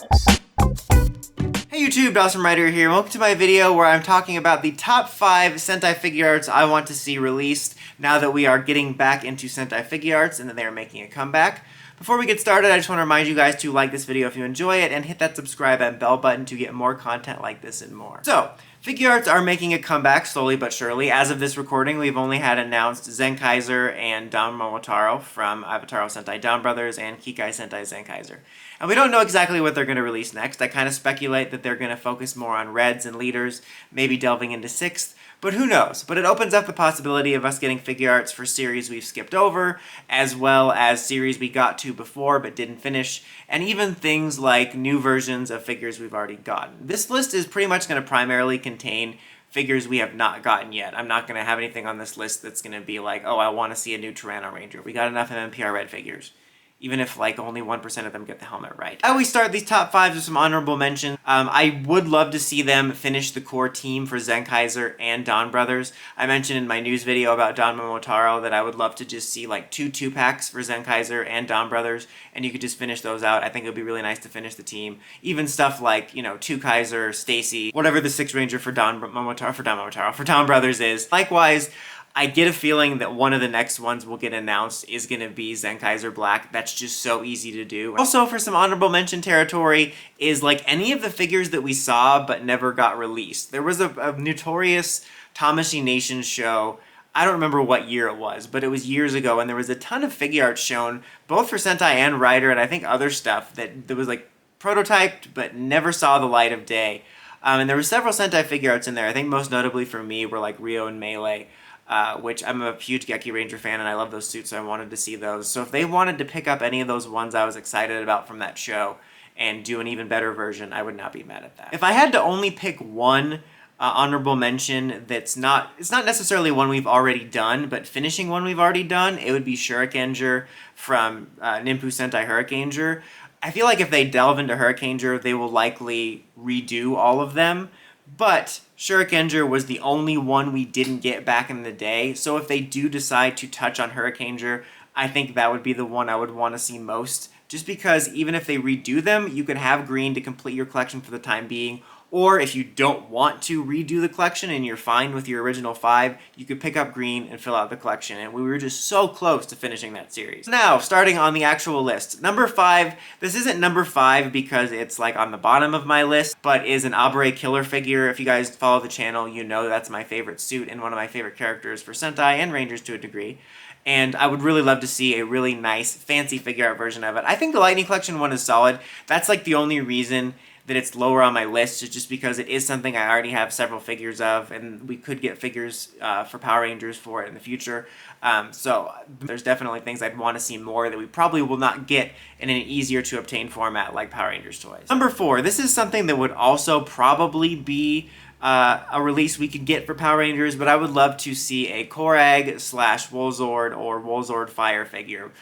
Hey YouTube, Awesome Writer here. Welcome to my video where I'm talking about the top 5 Sentai Figuarts I want to see released now that we are getting back into Sentai Figuarts and that they are making a comeback. Before we get started, I just want to remind you guys to like this video if you enjoy it and hit that subscribe and bell button to get more content like this and more. So, Figuarts are making a comeback slowly but surely. As of this recording, we've only had announced Zenkaiser and Don Momotaro from Avataro Sentai Down Brothers and Kikai Sentai Zenkaiser. And we don't know exactly what they're going to release next. I kind of speculate that they're going to focus more on Reds and Leaders, maybe delving into 6th, but who knows? But it opens up the possibility of us getting Figuarts for series we've skipped over, as well as series we got to before but didn't finish, and even things like new versions of figures we've already gotten. This list is pretty much going to primarily contain figures we have not gotten yet. I'm not going to have anything on this list that's going to be like, oh, I want to see a new Tyranno Ranger. We got enough MMPR Red figures, even if like only 1% of them get the helmet right. I always start these top 5s with some honorable mentions. I would love to see them finish the core team for Zenkaiser and Don Brothers. I mentioned in my news video about Don Momotaro that I would love to just see like 2-packs for Zenkaiser and Don Brothers, and you could just finish those out. I think it would be really nice to finish the team. Even stuff like, you know, 2 Kaiser, Stacy, whatever the 6th Ranger for Don Brothers is. Likewise, I get a feeling that one of the next ones will get announced is going to be Zenkaiser Black. That's just so easy to do. Also, for some honorable mention territory, is like any of the figures that we saw but never got released. There was a notorious Thomasy Nation show. I don't remember what year it was, but it was years ago, and there was a ton of Figuarts shown, both for Sentai and Rider, and I think other stuff that was like prototyped but never saw the light of day. And there were several Sentai Figuarts in there. I think most notably for me were like Rio and Melee. Which I'm a huge Geki Ranger fan and I love those suits, so I wanted to see those. So if they wanted to pick up any of those ones I was excited about from that show and do an even better version, I would not be mad at that. If I had to only pick one honorable mention it's not necessarily one we've already done, but finishing one we've already done, it would be Shurikenger from Ninpu Sentai Hurricaneger. I feel like if they delve into Hurricaneger, they will likely redo all of them. But Shurikenger was the only one we didn't get back in the day, so if they do decide to touch on Hurricaneger, I think that would be the one I would want to see most, just because even if they redo them, you could have green to complete your collection for the time being, or if you don't want to redo the collection and you're fine with your original 5, you could pick up green and fill out the collection, and we were just so close to finishing that series. Now, starting on the actual list. Number 5, this isn't number 5 because it's like on the bottom of my list, but is an Abare Killer figure. If you guys follow the channel, you know that's my favorite suit and one of my favorite characters for Sentai and Rangers to a degree. And I would really love to see a really nice, fancy figure art version of it. I think the Lightning Collection one is solid. That's like the only reason that it's lower on my list, is just because it is something I already have several figures of, and we could get figures for Power Rangers for it in the future. So there's definitely things I'd want to see more that we probably will not get in an easier to obtain format like Power Rangers toys. Number 4, this is something that would also probably be a release we could get for Power Rangers, but I would love to see a Korag / Wolzord or Zord Fire figure.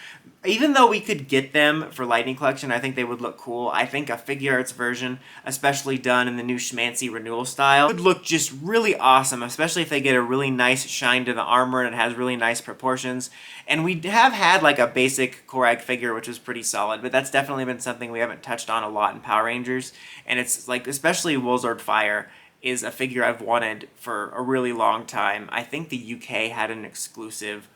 Even though we could get them for Lightning Collection, I think they would look cool. I think a Figuarts version, especially done in the new Schmancy renewal style, would look just really awesome, especially if they get a really nice shine to the armor and it has really nice proportions. And we have had like a basic Korag figure, which was pretty solid, but that's definitely been something we haven't touched on a lot in Power Rangers. And it's like, especially Zord Fire is a figure I've wanted for a really long time. I think the UK had an exclusive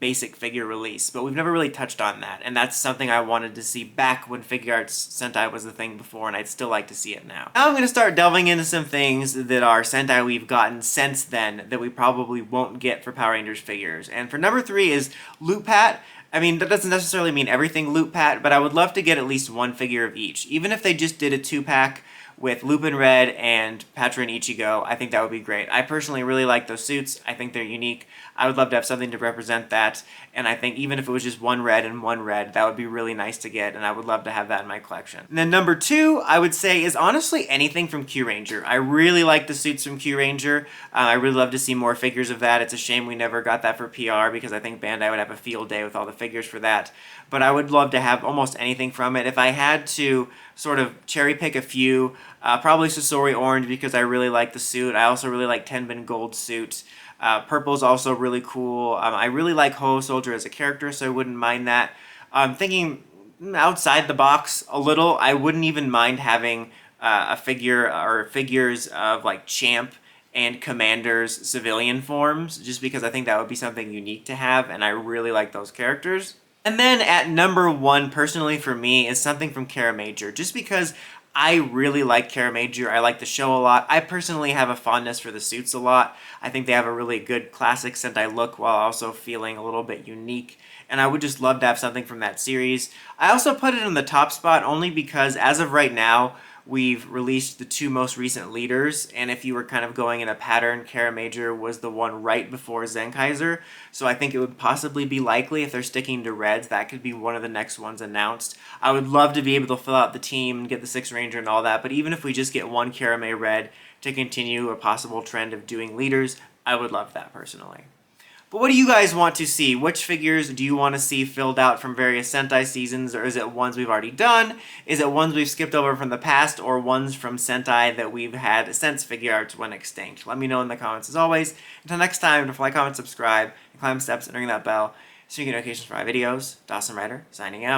basic figure release, but we've never really touched on that, and that's something I wanted to see back when Figuarts Sentai was the thing before, and I'd still like to see it now. Now I'm going to start delving into some things that are Sentai we've gotten since then that we probably won't get for Power Rangers figures. And for number 3 is Loophat. I mean, that doesn't necessarily mean everything Loophat, but I would love to get at least one figure of each. Even if they just did a 2-pack with Lupin Red and Patra and Ichigo, I think that would be great. I personally really like those suits. I think they're unique. I would love to have something to represent that, and I think even if it was just 1 red and 1 red, that would be really nice to get, and I would love to have that in my collection. And then number 2, I would say, is honestly anything from Kyuranger. I really like the suits from Kyuranger. I really love to see more figures of that. It's a shame we never got that for PR, because I think Bandai would have a field day with all the figures for that. But I would love to have almost anything from it. If I had to sort of cherry pick a few, probably Sasori Orange, because I really like the suit. I also really like Tenbin Gold suit. Purple's also really cool. I really like Ho Soldier as a character, so I wouldn't mind that. I'm thinking outside the box a little. I wouldn't even mind having a figure or figures of like Champ and Commander's civilian forms, just because I think that would be something unique to have, and I really like those characters. And then at number 1, personally for me, is something from Kara Major, just because I really like Kara Major. I like the show a lot. I personally have a fondness for the suits a lot. I think they have a really good classic Sentai look while also feeling a little bit unique, and I would just love to have something from that series. I also put it in the top spot only because as of right now, we've released the 2 most recent leaders, and if you were kind of going in a pattern, Kara Major was the one right before Zenkaiser, so I think it would possibly be likely, if they're sticking to Reds, that could be one of the next ones announced. I would love to be able to fill out the team and get the 6 Ranger and all that, but even if we just get one Kara May Red to continue a possible trend of doing leaders, I would love that personally. But what do you guys want to see? Which figures do you want to see filled out from various Sentai seasons, or is it ones we've already done? Is it ones we've skipped over from the past, or ones from Sentai that we've had since Figuarts went extinct? Let me know in the comments as always. Until next time, don't like, comment, subscribe, and climb steps and ring that bell so you get notifications for my videos. Dawson Ryder, signing out.